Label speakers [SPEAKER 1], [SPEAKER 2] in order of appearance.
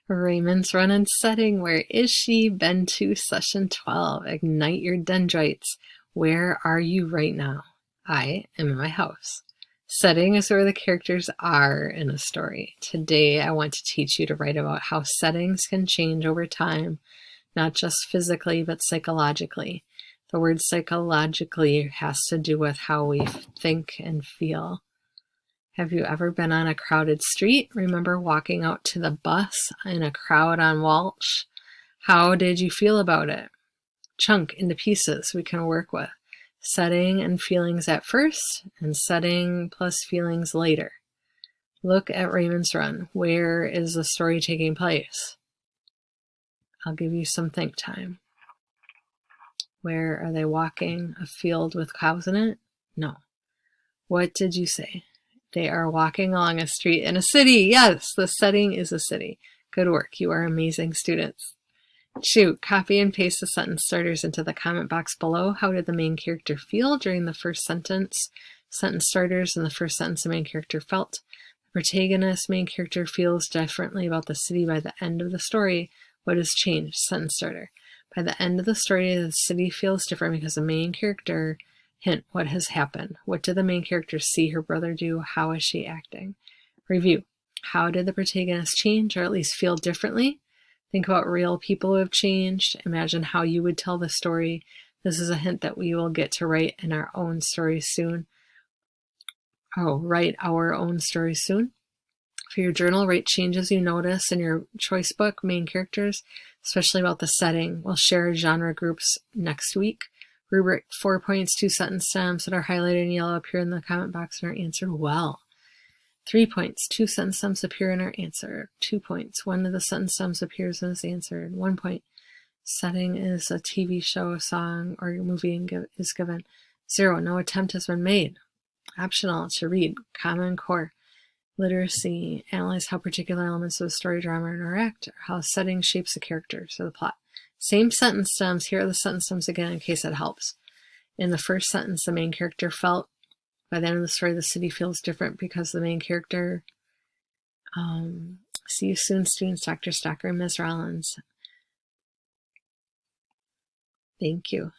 [SPEAKER 1] Raymond's run and setting. Where is she? Been to session 12. Ignite your dendrites. Where are you right now? I am in my house. Setting is where the characters are in a story. Today, I want to teach you to write about how settings can change over time, not just physically, but psychologically. The word psychologically has to do with how we think and feel. Have you ever been on a crowded street? Remember walking out to the bus in a crowd on Walsh? How did you feel about it? Chunk into pieces we can work with. Setting and feelings at first, and setting plus feelings later. Look at Raymond's run. Where is the story taking place? I'll give you some think time. Where are they walking? A field with cows in it? No. What did you say? They are walking along a street in a city. Yes, the setting is a city. Good work. You are amazing students. 2. Copy and paste the sentence starters into the comment box below. How did the main character feel during the first sentence? Sentence starters in the first sentence the main character felt. The protagonist main character feels differently about the city by the end of the story. What has changed? Sentence starter. By the end of the story, the city feels different because the main character... Hint, what has happened? What did the main character see her brother do? How is she acting? Review. How did the protagonist change, or at least feel differently? Think about real people who have changed. Imagine how you would tell the story. This is a hint that we will get to write in our own stories soon. Write our own stories soon. For your journal, write changes you notice in your choice book, main characters, especially about the setting. We'll share genre groups next week. Rubric 4 points, 2 sentence stems that are highlighted in yellow appear in the comment box and are answered well. 3 points, 2 sentence stems appear in our answer. 2 points, 1 of the sentence stems appears and is answered. 1 point, setting is a TV show, song, or movie is given. 0, no attempt has been made. Optional to read, Common Core. Literacy, analyze how particular elements of the story, drama interact, or how setting shapes the characters or the plot. Same sentence stems. Here are the sentence stems again in case that helps. In the first sentence, the main character felt. By the end of the story, the city feels different because the main character. See you soon, students. Dr. Stocker and Ms. Rollins. Thank you.